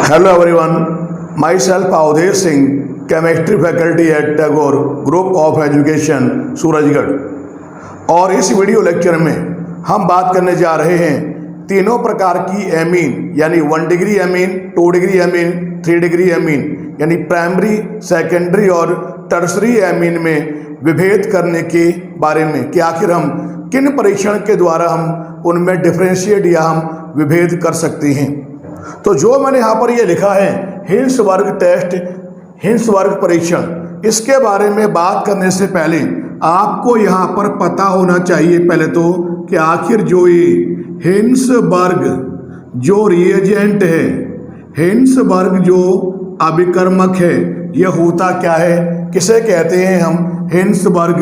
Hello everyone, myself Avdesh Singh, chemistry faculty at Tagore Group of Education, Surajgarh. और इस video lecture में हम बात करने जा रहे हैं तीनों प्रकार की एमीन यानी 1 degree amine, 2 degree amine, 3 degree amine यानी प्राइमरी, सेकेंडरी और टर्सरी एमीन में विभेद करने के बारे में कि आखिर हम किन परीक्षण के द्वारा हम उनमें डिफरेंशिएट या हम विभेद कर सकते हैं। तो जो मैंने यहाँ पर ये लिखा है हिल्सबर्ग टेस्ट, हिल्सबर्ग परीक्षण, इसके बारे में बात करने से पहले आपको यहाँ पर पता होना चाहिए पहले तो कि आखिर जो ये हिल्सबर्ग जो रिएजेंट है, हिल्सबर्ग जो अभिकर्मक है, यह होता क्या है, किसे कहते हैं हम हिल्सबर्ग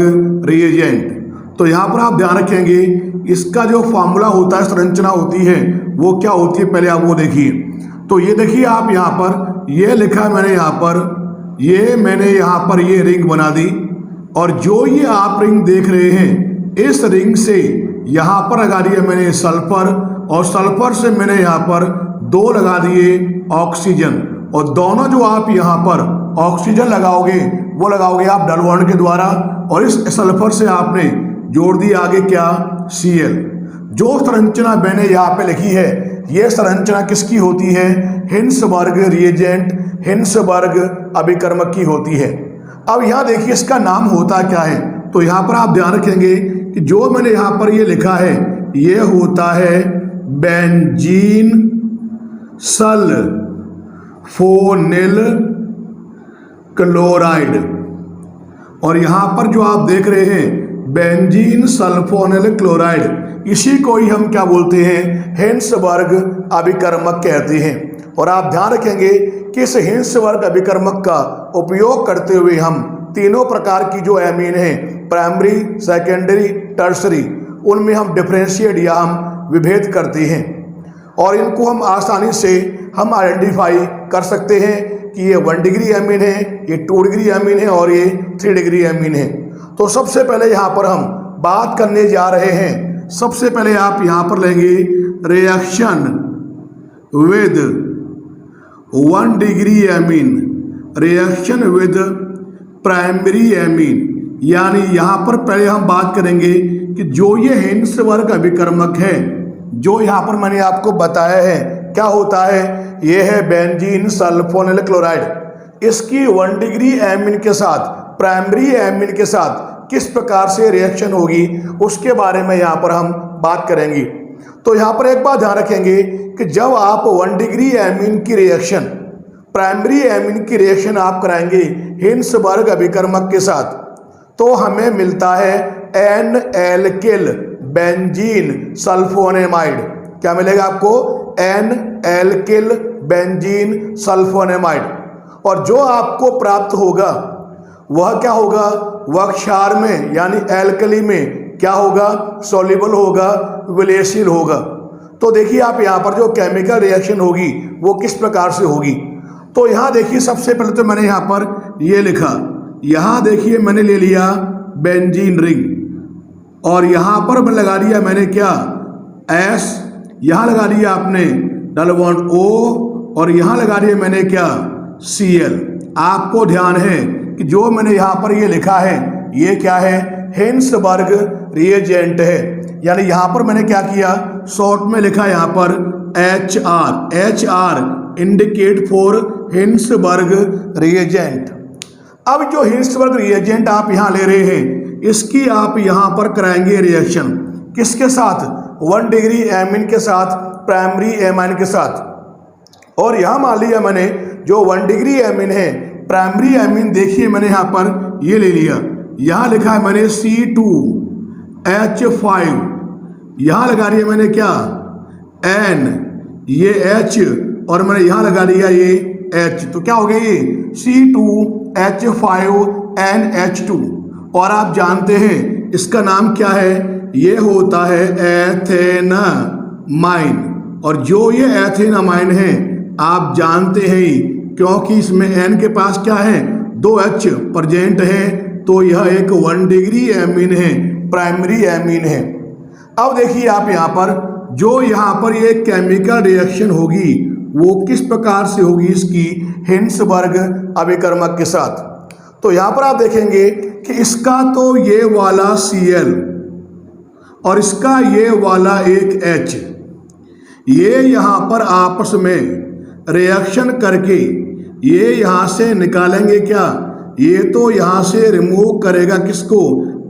रिएजेंट। तो यहाँ पर आप ध्यान रखेंगे इसका जो फॉर्मूला होता है, संरचना होती है, वो क्या होती है पहले आप वो देखिए। तो ये देखिए आप यहाँ पर ये लिखा मैंने यहाँ पर ये रिंग बना दी और जो ये आप रिंग देख रहे हैं इस रिंग से यहाँ पर लगा दिया मैंने सल्फर और सल्फर से मैंने यहाँ पर 2 लगा दिए ऑक्सीजन और दोनों जो आप यहाँ पर ऑक्सीजन लगाओगे वो लगाओगे आप डबल बॉन्ड के द्वारा और इस सल्फर से आपने जोड़ दिया आगे क्या Cl। जो संरचना मैंने यहाँ पे लिखी है ये संरचना किसकी होती है, हिल्सबर्ग रिएजेंट, हिल्सबर्ग अभिकर्मक की होती है। अब यहाँ देखिए इसका नाम होता क्या है, तो यहाँ पर आप ध्यान रखेंगे कि जो मैंने यहाँ पर ये लिखा है ये होता है बेंजीन सल्फोनिल क्लोराइड और यहाँ पर जो आप देख रहे हैं बेंजीन सल्फोनिल क्लोराइड, इसी को ही हम क्या बोलते हैं, हिल्सबर्ग अभिकर्मक कहते हैं। और आप ध्यान रखेंगे कि इस हिल्सबर्ग अभिकर्मक का उपयोग करते हुए हम तीनों प्रकार की जो एमीन हैं, प्राइमरी, सेकेंडरी, टर्सरी, उनमें हम डिफरेंशिएट या हम विभेद करते हैं और इनको हम आसानी से हम आइडेंटिफाई कर सकते हैं कि ये 1 डिग्री एमीन है, ये 2 डिग्री एमीन है और ये 3 डिग्री एमीन है। तो सबसे पहले यहाँ पर हम बात करने जा रहे हैं, सबसे पहले आप यहाँ पर लेंगे reaction with 1 degree amine, reaction with primary amine, यानी यहाँ पर पहले हम बात करेंगे कि जो ये हिल्सबर्ग अभिकर्मक है, जो यहाँ पर मैंने आपको बताया है क्या होता है, ये है बेंजीन सल्फोनिल क्लोराइड। इसकी 1 डिग्री एमीन के साथ, प्राइमरी एमीन के साथ किस प्रकार से रिएक्शन होगी उसके बारे में यहाँ पर हम बात करेंगे। तो यहाँ पर एक बात ध्यान रखेंगे कि जब आप 1 डिग्री एमीन की रिएक्शन, प्राइमरी एमीन की रिएक्शन आप कराएंगे हिल्सबर्ग अभिकर्मक के साथ तो हमें मिलता है एन एल्किल बेंजीन सल्फोनेमाइड। क्या मिलेगा आपको, एन एल्किल बेंजीन सल्फोनेमाइड। और जो आपको प्राप्त होगा वह क्या होगा, वह क्षार में यानी एल्कली में क्या होगा, सॉल्युबल होगा, विलेयशील होगा। तो देखिए आप यहाँ पर जो केमिकल रिएक्शन होगी वो किस प्रकार से होगी। तो यहाँ देखिए सबसे पहले तो मैंने यहाँ पर ये लिखा, यहाँ देखिए मैंने ले लिया बेंजीन रिंग और यहाँ पर मैं लगा दिया मैंने क्या S, यहाँ लगा दिया आपने डबल बॉन्ड O और यहाँ लगा दिया मैंने क्या Cl। आपको ध्यान है कि जो मैंने यहाँ पर ये लिखा है ये क्या है, हिल्सबर्ग रिएजेंट है, यानी यहाँ पर मैंने क्या किया, शॉर्ट में लिखा यहाँ पर HR इंडिकेट फॉर हिल्सबर्ग रिएजेंट। अब जो हिल्सबर्ग रिएजेंट आप यहाँ ले रहे हैं इसकी आप यहाँ पर कराएंगे रिएक्शन किसके साथ, 1 डिग्री एमीन के साथ, प्राइमरी एमीन के साथ। और यहाँ मान लिया मैंने जो 1 डिग्री एमीन है, प्राइमरी एमीन देखिए मैंने यहाँ पर ये ले लिया, यहाँ लिखा है मैंने C2H5, यहाँ लगा दिया मैंने क्या N, ये H और मैंने यहाँ लगा दिया ये H। तो क्या हो गया ये C2H5NH2 और आप जानते हैं इसका नाम क्या है, ये होता है एथेनामाइन। और जो ये एथेनामाइन है आप जानते हैं क्योंकि इसमें N के पास क्या है, 2 H प्रेजेंट है, तो यह एक 1 डिग्री एमीन है, प्राइमरी एमीन है। अब देखिए आप यहाँ पर जो यहाँ पर ये केमिकल रिएक्शन होगी वो किस प्रकार से होगी इसकी हिंसबर्ग अभिकर्मक के साथ। तो यहाँ पर आप देखेंगे कि इसका तो ये वाला Cl और इसका ये वाला एक H, ये यहाँ पर आपस में रिएक्शन करके ये यहाँ से निकालेंगे क्या, ये तो यहाँ से रिमूव करेगा किसको,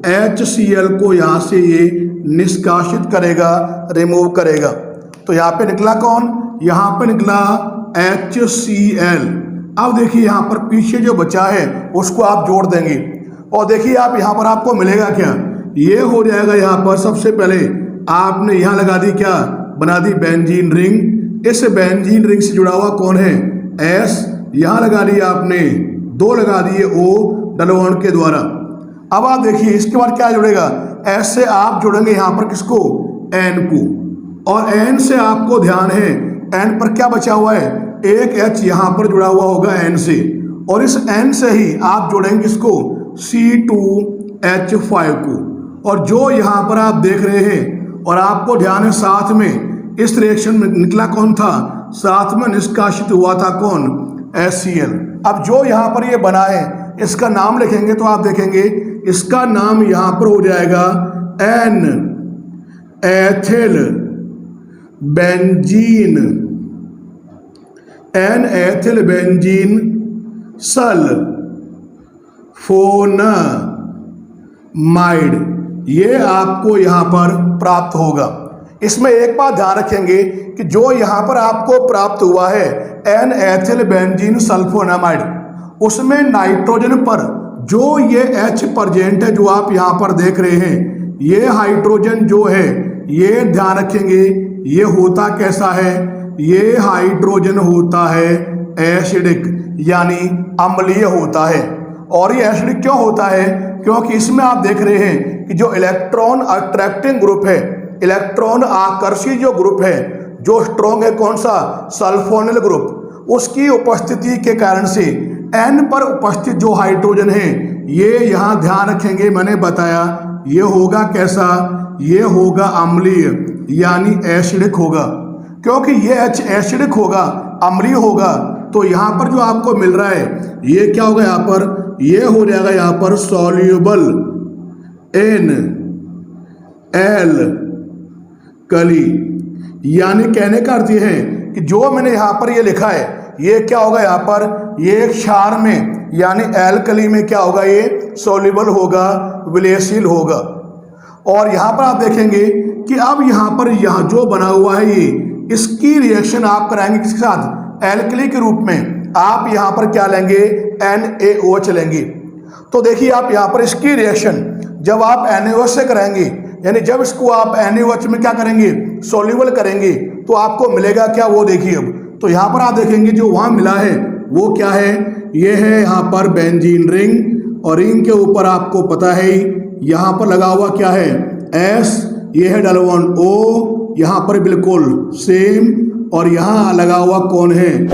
HCl को यहाँ से ये निष्कासित करेगा, रिमूव करेगा। तो यहाँ पे निकला कौन, यहाँ पे निकला HCl। अब देखिए यहाँ पर पीछे जो बचा है उसको आप जोड़ देंगे और देखिए आप यहाँ पर आपको मिलेगा क्या, ये हो जाएगा यहाँ पर सबसे पहले आपने यहाँ लगा दी क्या, बना दी बेंजीन रिंग। इस बेंजीन रिंग से जुड़ा हुआ कौन है, S, यहाँ लगा दिया आपने, 2 लगा दिए O डबल बॉन्ड के द्वारा। अब आप देखिए इसके बाद क्या जुड़ेगा, S से आप जोड़ेंगे यहाँ पर किसको, N को, और N से आपको ध्यान है N पर क्या बचा हुआ है, एक H यहाँ पर जुड़ा हुआ होगा N से, और इस N से ही आप जोड़ेंगे किसको, C2H5 को। और जो यहाँ पर आप देख रहे हैं और आपको ध्यान है साथ में इस रिएक्शन में निकला कौन था, साथ में निष्कासित हुआ था कौन, HCl। अब जो यहाँ पर ये बना है इसका नाम लिखेंगे तो आप देखेंगे इसका नाम यहाँ पर हो जाएगा N ethyl benzene, N ethyl benzene sulfonamide, ये आपको यहाँ पर प्राप्त होगा। इसमें एक बात ध्यान रखेंगे कि जो यहाँ पर आपको प्राप्त हुआ है N एथिल बेंजीन सल्फोनामाइड, उसमें नाइट्रोजन पर जो ये H प्रेजेंट है जो आप यहाँ पर देख रहे हैं, ये हाइड्रोजन जो है ये ध्यान रखेंगे ये होता कैसा है, ये हाइड्रोजन होता है एसिडिक यानी अम्लीय होता है। और ये एसिडिक क्यों होता है, क्योंकि इसमें आप देख रहे हैं कि जो इलेक्ट्रॉन अट्रैक्टिंग ग्रुप है, इलेक्ट्रॉन आकर्षी जो ग्रुप है, जो स्ट्रॉन्ग है कौन सा, सल्फोनिल ग्रुप, उसकी उपस्थिति के कारण से N पर उपस्थित जो हाइड्रोजन है ये यहाँ ध्यान रखेंगे, मैंने बताया ये होगा कैसा, ये होगा अम्लीय यानी एसिडिक होगा। क्योंकि ये H एसिडिक होगा, अम्लीय होगा, तो यहाँ पर जो आपको मिल रहा है ये क्या होगा, यहाँ पर ये हो जाएगा यहाँ पर सॉल्यूबल NL कली, यानी कहने का अर्थ ये है कि जो मैंने यहाँ पर ये लिखा है ये क्या होगा, यहाँ पर ये क्षार में यानी एल्कली में क्या होगा, ये सॉल्यूबल होगा, विलेयशील होगा। और यहाँ पर आप देखेंगे कि अब यहाँ पर यहाँ जो बना हुआ है ये, इसकी रिएक्शन आप कराएंगे किसके साथ, एल्कली के रूप में। आप यहाँ पर क्या लेंगे, NaOH लेंगे। तो देखिए आप यहाँ पर इसकी रिएक्शन जब आप NaOH से कराएंगे, यानी जब इसको आप NaOH में क्या करेंगे, सॉल्यूबल करेंगे, तो आपको मिलेगा क्या, वो देखिए। अब तो यहाँ पर आप देखेंगे जो वहाँ मिला है वो क्या है, ये है यहाँ पर बेंजीन रिंग, और रिंग के ऊपर आपको पता है यहाँ पर लगा हुआ क्या है, S, ये है डबल बॉन्ड O, यहाँ पर बिल्कुल सेम, और यहाँ लगा हुआ कौन है,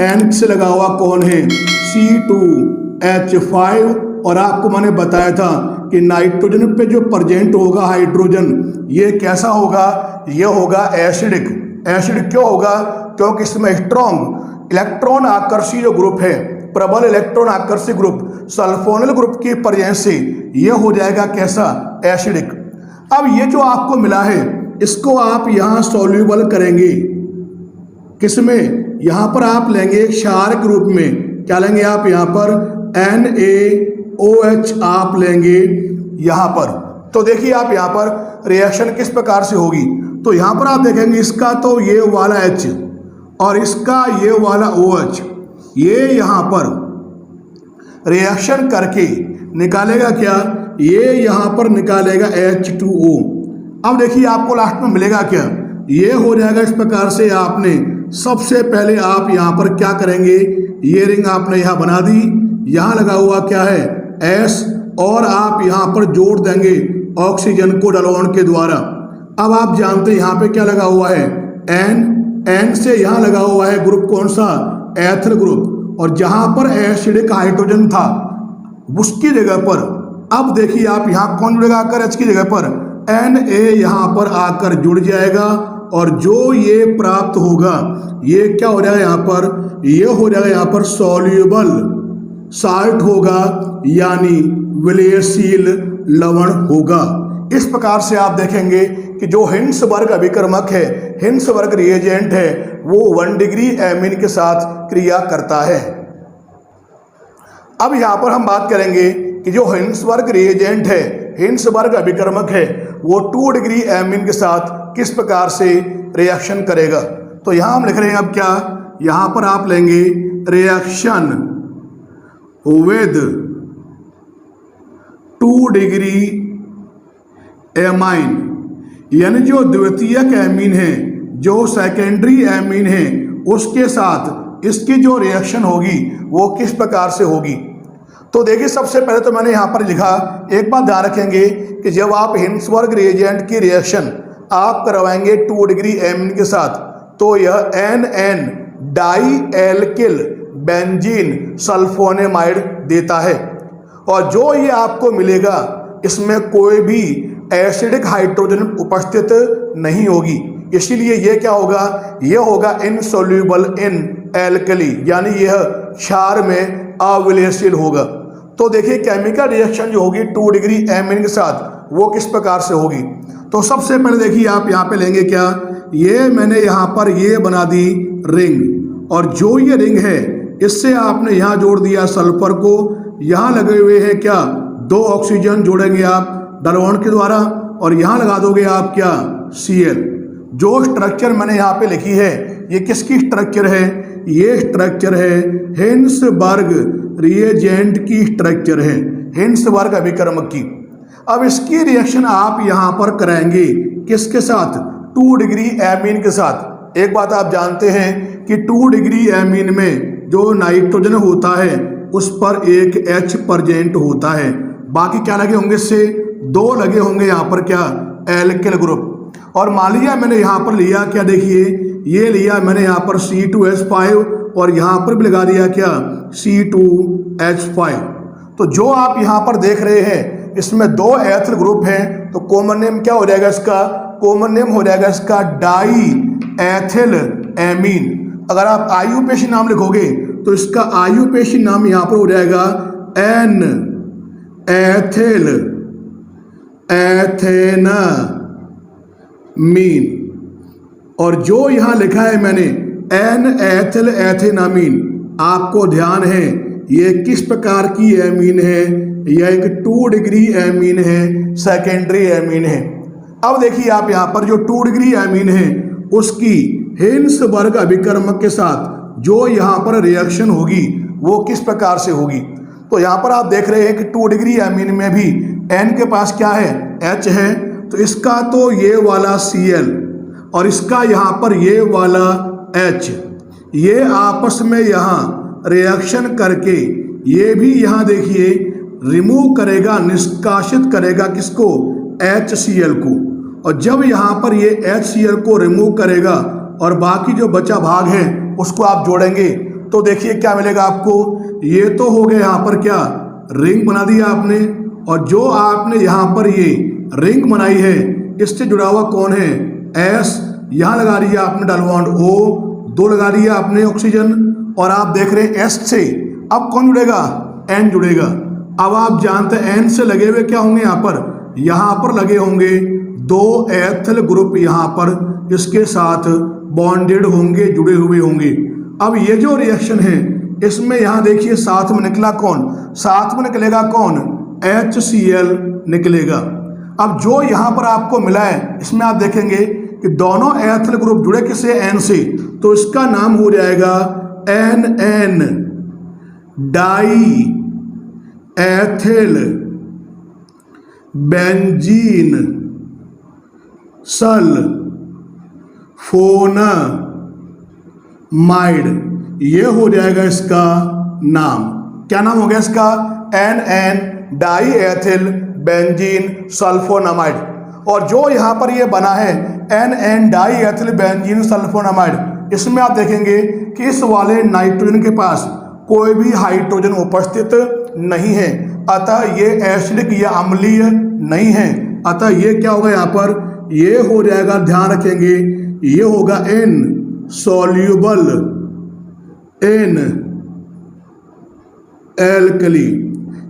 N से लगा हुआ कौन है, C2H5। और आपको मैंने बताया था कि नाइट्रोजन पे जो प्रेजेंट होगा हाइड्रोजन, ये कैसा होगा, ये होगा एसिडिक। एसिडिक क्यों होगा, क्योंकि इसमें स्ट्रॉन्ग इलेक्ट्रॉन आकर्षी जो ग्रुप है, प्रबल electron Aakarshi group, sulphonyl group की प्रेजेंस से ये हो जाएगा कैसा, एसिडिक। अब ये जो आपको मिला है इसको आप यहाँ सॉल्यूबल करेंगे, किसमें, यहाँ पर आप लेंगे क्षार के रूप में, क्या लेंगे आप यहाँ पर NaOH आप लेंगे यहाँ पर। तो देखिए आप यहाँ पर रिएक्शन किस प्रकार से होगी, तो यहाँ पर आप देखेंगे इसका तो ये वाला H और इसका ये वाला OH, ये यहाँ पर रिएक्शन करके निकालेगा क्या, ये यहाँ पर निकालेगा H2O। अब देखिए आपको लास्ट में मिलेगा क्या, ये हो जाएगा इस प्रकार से। आपने सबसे पहले आप यहाँ पर क्या करेंगे, ये रिंग आपने यहाँ बना दी, यहाँ लगा हुआ क्या है S, और आप यहाँ पर जोड़ देंगे ऑक्सीजन को डबल बॉन्ड के द्वारा। अब आप जानते हैं यहाँ पे क्या लगा हुआ है N से यहाँ लगा हुआ है ग्रुप कौन सा, एथिल ग्रुप, और जहाँ पर एसिडिक हाइड्रोजन था उसकी जगह पर अब देखिए आप यहाँ कौन जुड़ेगा आकर H की जगह पर Na यहाँ पर आकर जुड़ जाएगा, और जो ये प्राप्त होगा ये क्या हो जाएगा यहाँ पर, ये हो जाएगा यहाँ पर सॉल्यूबल साल्ट होगा, यानी विलयशील लवण होगा। इस प्रकार से आप देखेंगे कि जो हिंसबर्ग अभिकर्मक है, हिंसबर्ग रिएजेंट है, वो 1 डिग्री एमीन के साथ क्रिया करता है। अब यहाँ पर हम बात करेंगे कि जो हिंसबर्ग रिएजेंट है, हिंसबर्ग अभिकर्मक है, वो 2 डिग्री एमीन के साथ किस प्रकार से रिएक्शन करेगा। तो यहाँ हम लिख रहे हैं अब क्या, यहाँ पर आप लेंगे रिएक्शन विद 2 डिग्री एमाइन, यानी जो द्वितीयक एमीन है, जो सेकेंडरी एमीन है, उसके साथ इसकी जो रिएक्शन होगी वो किस प्रकार से होगी। तो देखिए सबसे पहले तो मैंने यहाँ पर लिखा, एक बात ध्यान रखेंगे कि जब आप हिंसबर्ग रिएजेंट की रिएक्शन आप करवाएंगे 2 डिग्री एमीन के साथ, तो यह NN di alkyl benzene sulfonamide देता है। और जो ये आपको मिलेगा इसमें कोई भी एसिडिक हाइड्रोजन उपस्थित नहीं होगी, इसीलिए ये क्या होगा, ये होगा इनसोल्यूबल इन एल्कली, यानी यह क्षार में अविलयशील होगा। तो देखिए केमिकल रिएक्शन जो होगी 2 डिग्री एमीन के साथ वो किस प्रकार से होगी। तो सबसे पहले देखिए आप यहाँ पे लेंगे क्या, ये मैंने यहाँ पर ये बना दी रिंग, और जो ये रिंग है इससे आपने यहाँ जोड़ दिया सल्फर को, यहाँ लगे हुए हैं क्या 2 ऑक्सीजन जोड़ेंगे आप डलवान के द्वारा, और यहाँ लगा दोगे आप क्या Cl। जो स्ट्रक्चर मैंने यहाँ पे लिखी है ये किसकी स्ट्रक्चर है, ये स्ट्रक्चर है हिंसबर्ग रिएजेंट की स्ट्रक्चर है, हिंसबर्ग अभिकर्मक की। अब इसकी रिएक्शन आप यहाँ पर कराएंगे किसके साथ, 2 डिग्री एमीन के साथ। एक बात आप जानते हैं कि 2 डिग्री एमीन में जो नाइट्रोजन होता है उस पर एक H प्रेजेंट होता है, बाकी क्या लगे होंगे, इससे 2 लगे होंगे यहाँ पर क्या एल्किल ग्रुप। और मान लिया मैंने यहाँ पर लिया क्या, देखिए ये लिया मैंने यहाँ पर C2H5 और यहाँ पर भी लगा दिया क्या C2H5। तो जो आप यहाँ पर देख रहे हैं इसमें 2 एथिल ग्रुप हैं, तो कॉमन नेम क्या हो जाएगा इसका, कॉमन नेम हो जाएगा इसका डाई एथिल एमीन। अगर आप आयुपेशी नाम लिखोगे तो इसका आयुपेशी नाम यहाँ पर हो जाएगा N एथिल एथेनामीन। और जो यहाँ लिखा है मैंने N एथिल एथेनामीन, आपको ध्यान है ये किस प्रकार की एमीन है, यह एक 2 डिग्री एमीन है, सेकेंडरी एमीन है। अब देखिए आप यहाँ पर जो 2 डिग्री एमीन है उसकी हिंसबर्ग अभिकर्मक के साथ जो यहाँ पर रिएक्शन होगी वो किस प्रकार से होगी। तो यहाँ पर आप देख रहे हैं कि 2 डिग्री एमीन में भी N के पास क्या है, H है, तो इसका तो ये वाला Cl और इसका यहाँ पर ये वाला H, ये आपस में यहाँ रिएक्शन करके ये भी यहाँ देखिए रिमूव करेगा, निष्कासित करेगा किसको, HCl को। और जब यहाँ पर ये HCl को रिमूव करेगा और बाकी जो बचा भाग है उसको आप जोड़ेंगे तो देखिए क्या मिलेगा आपको, ये तो हो गया यहाँ पर क्या रिंग बना दिया आपने, और जो आपने यहाँ पर ये रिंग बनाई है इससे जुड़ा हुआ कौन है S, यहाँ लगा दिया आपने डलवान O, 2 लगा दिया आपने ऑक्सीजन, और आप देख रहे हैं S से अब कौन जुड़ेगा, N जुड़ेगा। अब आप जानते हैं N से लगे हुए क्या होंगे, यहाँ पर लगे होंगे 2 एथिल ग्रुप, यहाँ पर इसके साथ बॉन्डेड होंगे, जुड़े हुए होंगे। अब ये जो रिएक्शन है इसमें यहाँ देखिए साथ में निकला कौन, साथ में निकलेगा कौन, HCl निकलेगा। अब जो यहाँ पर आपको मिला है इसमें आप देखेंगे कि दोनों एथिल ग्रुप जुड़े किससे, N से, तो इसका नाम हो जाएगा NN di ethyl benzene sulfonamide, ये हो जाएगा इसका नाम। क्या नाम हो गया इसका, NN di ethyl benzene sulfonamide. और जो यहाँ पर ये बना है NN di ethyl benzene sulfonamide, इसमें आप देखेंगे कि इस वाले नाइट्रोजन के पास कोई भी हाइड्रोजन उपस्थित नहीं है, अतः ये एसिडिक या अम्लीय नहीं है। अतः ये क्या होगा यहाँ पर, ये हो जाएगा, ध्यान रखेंगे, ये होगा इनसॉल्यूबल इन एल्कली।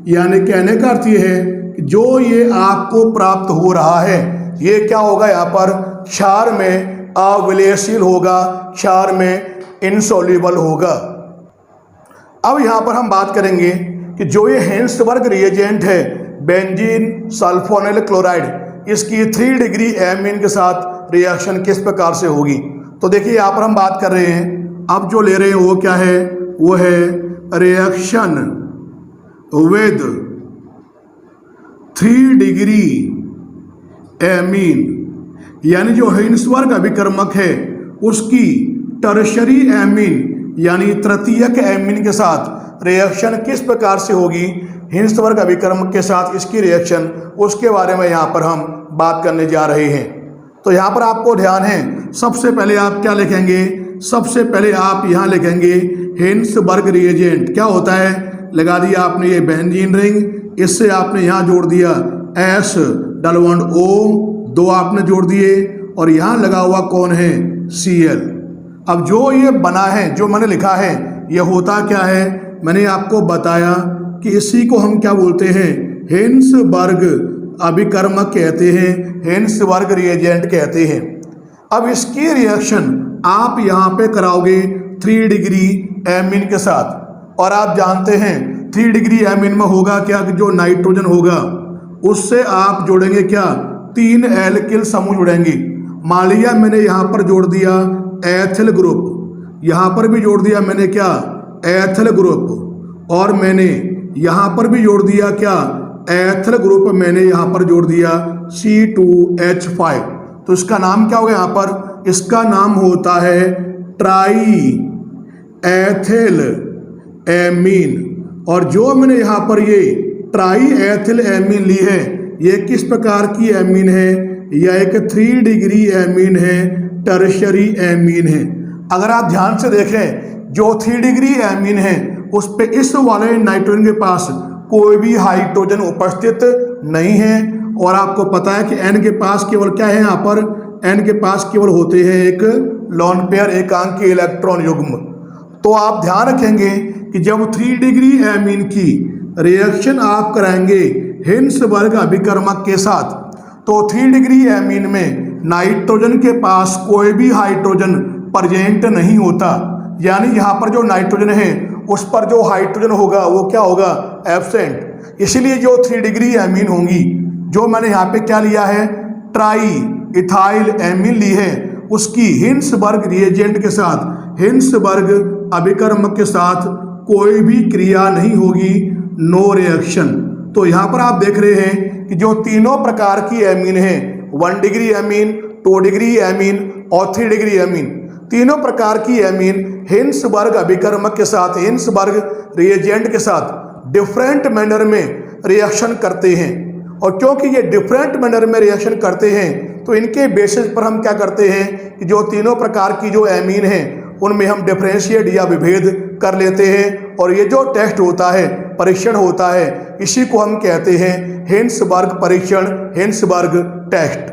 यानी कहने का अर्थ ये है कि जो ये आपको प्राप्त हो रहा है ये क्या होगा, यहाँ पर क्षार में अविलेयशील होगा, क्षार में इनसॉल्यूबल होगा। अब यहाँ पर हम बात करेंगे कि जो ये हेंसबर्ग रिएजेंट है बेंजीन सल्फोनिल क्लोराइड, इसकी 3 डिग्री एमीन के साथ रिएक्शन किस प्रकार से होगी। तो देखिए यहाँ पर हम बात कर रहे हैं, अब जो ले रहे हैं वो क्या है, वो है रिएक्शन विद 3 डिग्री एमीन। यानी जो हेंसबर्ग अभिकर्मक है उसकी टर्शरी एमीन यानी तृतीयक एमीन के साथ रिएक्शन किस प्रकार से होगी हेंसबर्ग अभिकर्मक के साथ, इसकी रिएक्शन, उसके बारे में यहाँ पर हम बात करने जा रहे हैं। तो यहाँ पर आपको ध्यान है, सबसे पहले आप क्या लिखेंगे, सबसे पहले आप यहाँ लिखेंगे हेंसबर्ग रिएजेंट क्या होता है। लगा दिया आपने ये बेंजीन रिंग, इससे आपने यहाँ जोड़ दिया S डबल बॉन्ड O, 2 आपने जोड़ दिए, और यहाँ लगा हुआ कौन है, Cl। अब जो ये बना है, जो मैंने लिखा है, ये होता क्या है, मैंने आपको बताया कि इसी को हम क्या बोलते हैं, हेंसबर्ग अभिकर्मक कहते हैं, हेंसबर्ग रिएजेंट कहते हैं। अब इसकी रिएक्शन आप यहाँ पे कराओगे 3 डिग्री एमीन के साथ, और आप जानते हैं 3 डिग्री एमीन में होगा क्या कि जो नाइट्रोजन होगा उससे आप जोड़ेंगे क्या, 3 एल्किल समूह जुड़ेंगे। मान लिया मैंने यहाँ पर जोड़ दिया एथिल ग्रुप, यहाँ पर भी जोड़ दिया मैंने क्या, एथिल ग्रुप, और मैंने यहाँ पर भी जोड़ दिया क्या, एथिल ग्रुप, मैंने यहाँ पर जोड़ दिया C2H5। तो इसका नाम क्या होगा यहाँ पर, इसका नाम होता है ट्राई एथिल एमीन। और जो मैंने यहाँ पर ये ट्राई एथिल एमीन ली है, ये किस प्रकार की एमीन है, यह एक 3 डिग्री एमीन है, टर्शरी एमीन है। अगर आप ध्यान से देखें, जो 3 डिग्री एमीन है उस पे इस वाले नाइट्रोजन के पास कोई भी हाइड्रोजन उपस्थित नहीं है, और आपको पता है कि N के पास केवल क्या है, यहाँ पर N के पास केवल होते हैं एक लोन पेयर एकांकी इलेक्ट्रॉन युग्म। तो आप ध्यान रखेंगे कि जब 3 डिग्री एमीन की रिएक्शन आप कराएंगे हेंसबर्ग अभिकर्मक के साथ, तो 3 डिग्री एमीन में नाइट्रोजन के पास कोई भी हाइड्रोजन प्रेजेंट नहीं होता। यानी यहाँ पर जो नाइट्रोजन है उस पर जो हाइड्रोजन होगा वो क्या होगा, एब्सेंट। इसलिए जो 3 डिग्री एमीन होंगी, जो मैंने यहाँ पे क्या लिया है, ट्राई इथाइल एमीन ली है, उसकी हेंसबर्ग रिएजेंट के साथ, हेंसबर्ग अभिकर्मक के साथ कोई भी क्रिया नहीं होगी, नो रिएक्शन। तो यहाँ पर आप देख रहे हैं कि जो तीनों प्रकार की एमीन है, 1 डिग्री एमीन, 2 डिग्री एमीन और 3 डिग्री एमीन, तीनों प्रकार की एमीन हेंसबर्ग अभिकर्मक के साथ, हेंसबर्ग रिएजेंट के साथ डिफरेंट मैनर में रिएक्शन करते हैं। और क्योंकि ये डिफरेंट मैनर में रिएक्शन करते हैं, तो इनके बेसिस पर हम क्या करते हैं कि जो तीनों प्रकार की जो एमीन हैं उनमें हम डिफरेंशिएट या विभेद कर लेते हैं। और ये जो टेस्ट होता है, परीक्षण होता है, इसी को हम कहते हैं हेंसबर्ग परीक्षण, हेंसबर्ग टेस्ट।